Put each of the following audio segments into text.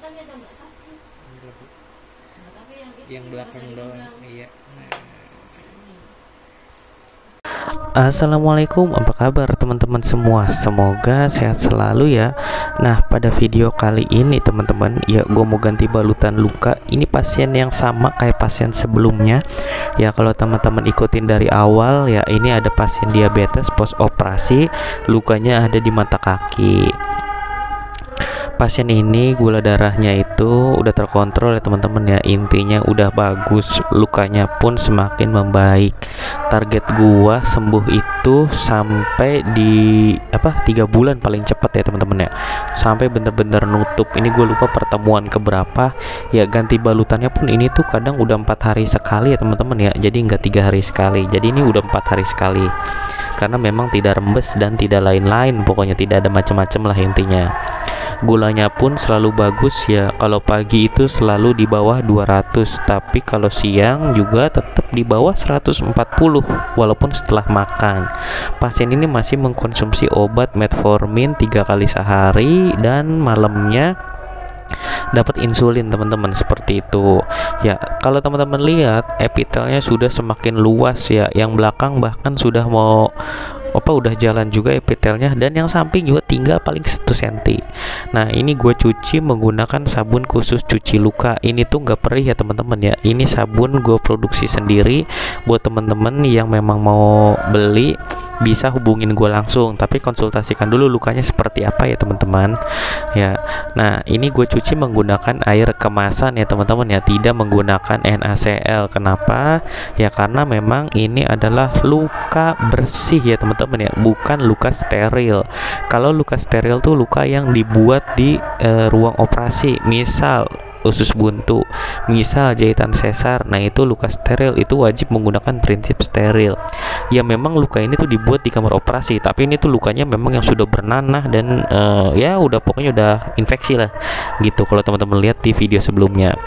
kan dia udah nggak sakit. Nah, tapi yang belakang doang. Iya. Assalamualaikum, apa kabar teman-teman semua? Semoga sehat selalu ya. Nah, pada video kali ini teman-teman, ya gue mau ganti balutan luka. Ini pasien yang sama kayak pasien sebelumnya. Ya kalau teman-teman ikutin dari awal, ya ini ada pasien diabetes post operasi, lukanya ada di mata kaki. Pasien ini gula darahnya itu udah terkontrol ya teman-teman ya. Intinya udah bagus, lukanya pun semakin membaik. Target gua sembuh itu sampai di 3 bulan paling cepat ya teman-teman ya. Sampai bener-bener nutup. Ini gue lupa pertemuan keberapa. Ya ganti balutannya pun ini tuh kadang udah 4 hari sekali ya teman-teman ya. Jadi nggak 3 hari sekali. Jadi ini udah 4 hari sekali. Karena memang tidak rembes dan tidak lain-lain. Pokoknya tidak ada macam-macam lah intinya. Gulanya pun selalu bagus ya. Kalau pagi itu selalu di bawah 200, tapi kalau siang juga tetap di bawah 140 walaupun setelah makan. Pasien ini masih mengkonsumsi obat metformin 3 kali sehari dan malamnya dapat insulin teman-teman, seperti itu ya. Kalau teman-teman lihat epitelnya sudah semakin luas ya, yang belakang bahkan sudah mau udah jalan juga epitelnya, dan yang samping juga tinggal paling 1 cm. Nah ini gue cuci menggunakan sabun khusus cuci luka. Ini tuh nggak perih ya teman-teman ya. Ini sabun gue produksi sendiri. Buat teman-teman yang memang mau beli bisa hubungin gue langsung, tapi konsultasikan dulu lukanya seperti apa ya teman-teman ya. Nah ini gue cuci menggunakan air kemasan ya teman-teman ya, tidak menggunakan NaCl. Kenapa ya? Karena memang ini adalah luka bersih ya teman-teman ya, bukan luka steril. Kalau luka steril tuh luka yang dibuat di ruang operasi, misal usus buntu, misal jahitan sesar. Nah itu luka steril, itu wajib menggunakan prinsip steril. Ya memang luka ini tuh dibuat di kamar operasi, tapi ini tuh lukanya memang yang sudah bernanah dan ya udah pokoknya udah infeksi lah gitu kalau teman-teman lihat di video sebelumnya.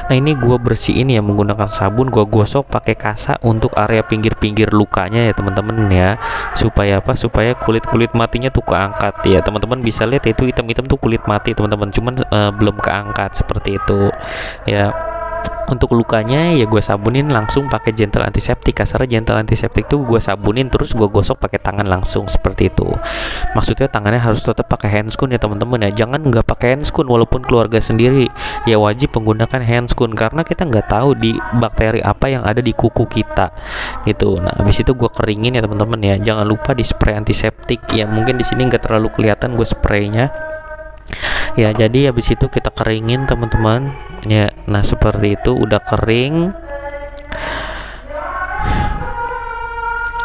Nah ini gue bersihin ya menggunakan sabun, gue gosok pakai kasa untuk area pinggir-pinggir lukanya ya teman-teman ya, supaya apa? Supaya kulit-kulit matinya tuh keangkat ya. Teman-teman bisa lihat itu hitam-hitam tuh kulit mati teman-teman, cuman belum keangkat seperti itu ya. Untuk lukanya ya gue sabunin langsung pakai gentle antiseptik. Kasarnya gentle antiseptik tuh gue sabunin terus gue gosok pakai tangan langsung seperti itu. Maksudnya tangannya harus tetap pakai handscoon ya teman-teman ya. Jangan nggak pakai handscoon walaupun keluarga sendiri. Ya wajib menggunakan handscoon karena kita nggak tahu di bakteri apa yang ada di kuku kita gitu. Nah habis itu gue keringin ya teman-teman ya. Jangan lupa di spray antiseptik ya. Mungkin di sini nggak terlalu kelihatan gue spraynya. Ya jadi habis itu kita keringin teman-teman ya. Nah seperti itu udah kering.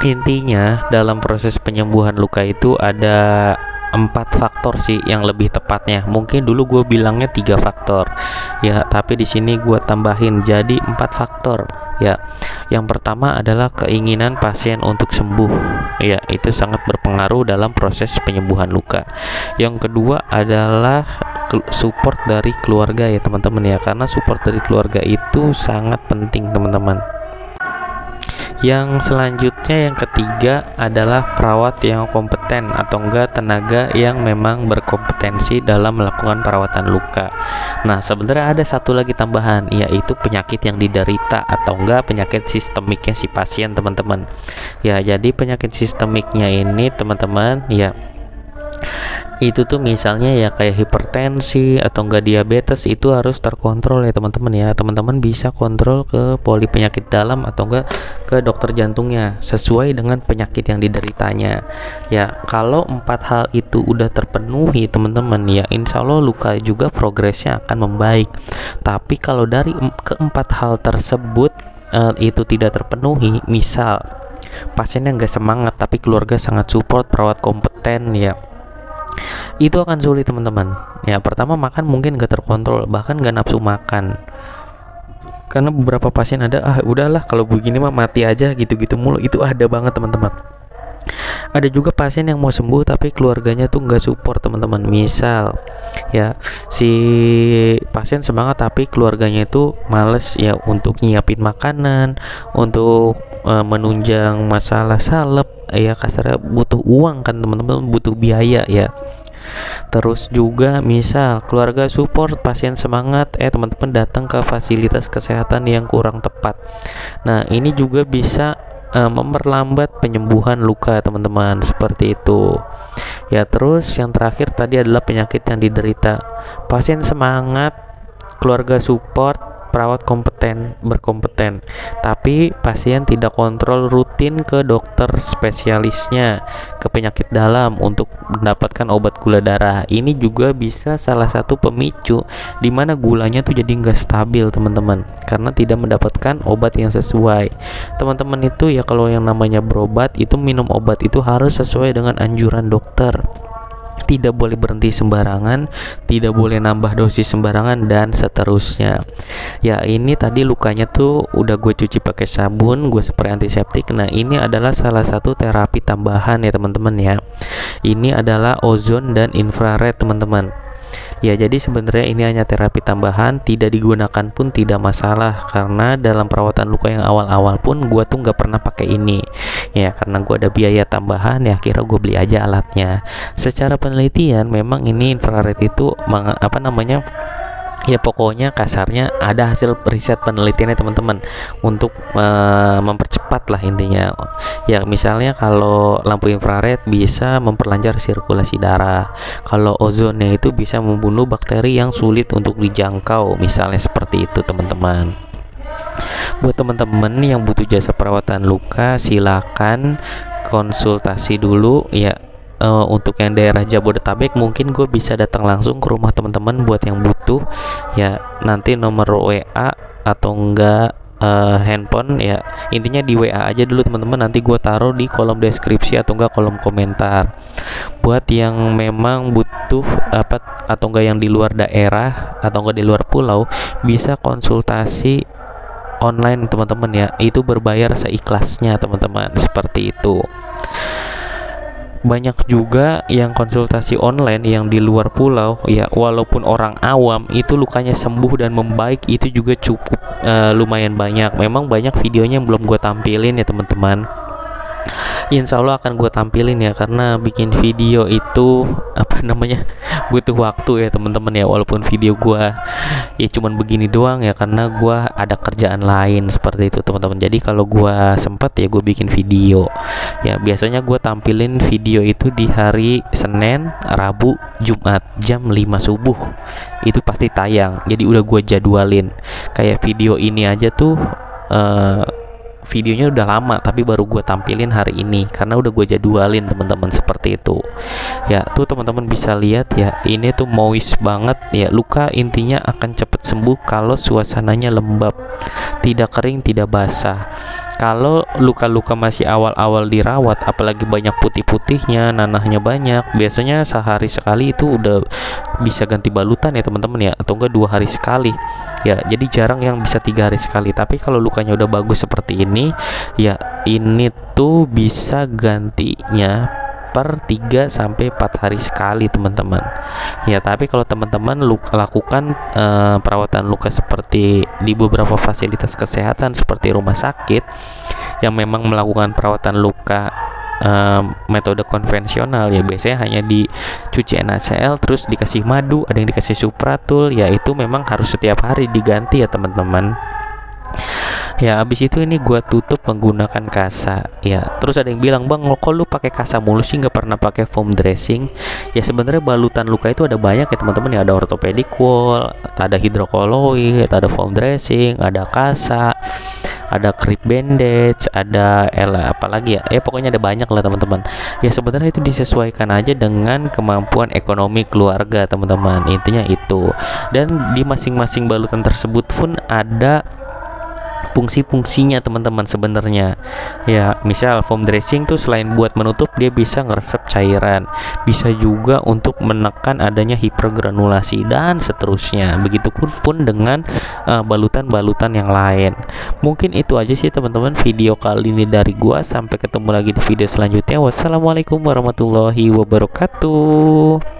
Intinya dalam proses penyembuhan luka itu ada 4 faktor sih yang lebih tepatnya. Mungkin dulu gue bilangnya 3 faktor ya, tapi di sini gue tambahin jadi 4 faktor ya. Yang pertama adalah keinginan pasien untuk sembuh ya, itu sangat berpengaruh dalam proses penyembuhan luka. Yang kedua adalah support dari keluarga ya teman-teman ya, karena support dari keluarga itu sangat penting teman-teman. Yang selanjutnya yang ketiga adalah perawat yang kompeten atau enggak tenaga yang memang berkompetensi dalam melakukan perawatan luka. Nah sebenarnya ada satu lagi tambahan, yaitu penyakit yang diderita atau enggak penyakit sistemiknya si pasien teman-teman ya. Jadi penyakit sistemiknya ini teman-teman ya, itu tuh misalnya ya kayak hipertensi atau enggak diabetes, itu harus terkontrol ya teman-teman ya. Teman-teman bisa kontrol ke poli penyakit dalam atau enggak ke dokter jantungnya sesuai dengan penyakit yang dideritanya ya. Kalau 4 hal itu udah terpenuhi teman-teman ya, insya Allah luka juga progresnya akan membaik. Tapi kalau dari keempat hal tersebut itu tidak terpenuhi, misal pasiennya nggak semangat tapi keluarga sangat support, perawat kompeten ya, itu akan sulit teman-teman ya. Pertama makan mungkin gak terkontrol, bahkan gak nafsu makan. Karena beberapa pasien ada udahlah kalau begini mah mati aja gitu-gitu mulu, itu ada banget teman-teman. Ada juga pasien yang mau sembuh tapi keluarganya tuh nggak support teman-teman. Misal ya si pasien semangat tapi keluarganya itu males ya untuk nyiapin makanan, untuk menunjang masalah salep ya, kasarnya butuh uang kan teman-teman, butuh biaya ya. Terus juga misal keluarga support pasien semangat, teman-teman datang ke fasilitas kesehatan yang kurang tepat. Nah, ini juga bisa memperlambat penyembuhan luka teman-teman, seperti itu ya. Terus yang terakhir tadi adalah penyakit yang diderita. Pasien semangat, keluarga support, perawat berkompeten, tapi pasien tidak kontrol rutin ke dokter spesialisnya ke penyakit dalam untuk mendapatkan obat gula darah. Ini juga bisa salah satu pemicu di mana gulanya tuh jadi nggak stabil teman-teman, karena tidak mendapatkan obat yang sesuai. Teman-teman itu ya, kalau yang namanya berobat itu minum obat itu harus sesuai dengan anjuran dokter. Tidak boleh berhenti sembarangan, tidak boleh nambah dosis sembarangan, dan seterusnya. Ya, ini tadi lukanya tuh udah gue cuci pakai sabun, gue spray antiseptik. Nah, ini adalah salah satu terapi tambahan ya teman-teman ya. Ini adalah ozon dan infrared teman-teman. Ya, jadi sebenarnya ini hanya terapi tambahan, tidak digunakan pun tidak masalah, karena dalam perawatan luka yang awal-awal pun gua tuh nggak pernah pakai ini. Ya, karena gua ada biaya tambahan, ya kira gue beli aja alatnya. Secara penelitian memang ini infrared itu ya pokoknya kasarnya ada hasil riset penelitiannya teman-teman untuk mempercepat lah intinya. Ya, misalnya kalau lampu infrared bisa memperlancar sirkulasi darah, kalau ozonnya itu bisa membunuh bakteri yang sulit untuk dijangkau, misalnya seperti itu teman-teman. Buat teman-teman yang butuh jasa perawatan luka, silakan konsultasi dulu ya. Untuk yang daerah Jabodetabek mungkin gue bisa datang langsung ke rumah teman-teman buat yang butuh ya. Nanti nomor WA atau enggak handphone ya, intinya di WA aja dulu teman-teman, nanti gue taruh di kolom deskripsi atau enggak kolom komentar. Buat yang memang butuh atau enggak yang di luar daerah atau enggak di luar pulau, bisa konsultasi online teman-teman ya, itu berbayar seikhlasnya teman-teman, seperti itu. Banyak juga yang konsultasi online yang di luar pulau ya, walaupun orang awam itu lukanya sembuh dan membaik itu juga cukup lumayan banyak. Memang banyak videonya yang belum gue tampilin ya teman-teman. Insya Allah akan gue tampilin ya, karena bikin video itu butuh waktu ya teman-teman ya. Walaupun video gue ya cuman begini doang ya, karena gue ada kerjaan lain seperti itu teman-teman. Jadi kalau gue sempat ya gue bikin video ya. Biasanya gue tampilin video itu di hari Senin, Rabu, Jumat jam 5 subuh itu pasti tayang. Jadi udah gue jadwalin. Kayak video ini aja tuh videonya udah lama tapi baru gue tampilin hari ini karena udah gue jadwalin teman-teman, seperti itu ya. Tuh teman-teman bisa lihat ya, ini tuh moist banget ya. Luka intinya akan cepat sembuh kalau suasananya lembab, tidak kering, tidak basah. Kalau luka-luka masih awal-awal dirawat, apalagi banyak putih-putihnya, nanahnya banyak, biasanya sehari sekali itu udah bisa ganti balutan ya teman-teman ya, atau enggak 2 hari sekali ya. Jadi jarang yang bisa 3 hari sekali. Tapi kalau lukanya udah bagus seperti ini ya, ini tuh bisa gantinya per 3 sampai 4 hari sekali teman-teman ya. Tapi kalau teman-teman lakukan perawatan luka seperti di beberapa fasilitas kesehatan seperti rumah sakit yang memang melakukan perawatan luka metode konvensional ya, biasanya hanya dicuci NaCl terus dikasih madu, ada yang dikasih Supratul ya, itu memang harus setiap hari diganti ya teman-teman. Ya, abis itu ini gua tutup menggunakan kasa ya. Terus ada yang bilang, "Bang, kok lu pakai kasa mulu sih, nggak pernah pakai foam dressing?" Ya sebenarnya balutan luka itu ada banyak ya teman-teman ya. Ada orthopedic wall, ada hidrokoloid, ada foam dressing, ada kasa, ada crepe bandage, ada apalagi ya. Pokoknya ada banyak lah teman-teman. Ya sebenarnya itu disesuaikan aja dengan kemampuan ekonomi keluarga teman-teman. Intinya itu. Dan di masing-masing balutan tersebut pun ada fungsi-fungsinya teman-teman sebenarnya ya. Misal foam dressing tuh selain buat menutup, dia bisa ngeresep cairan, bisa juga untuk menekan adanya hipergranulasi dan seterusnya. Begitupun dengan balutan-balutan yang lain. Mungkin itu aja sih teman-teman video kali ini dari gua. Sampai ketemu lagi di video selanjutnya. Wassalamualaikum warahmatullahi wabarakatuh.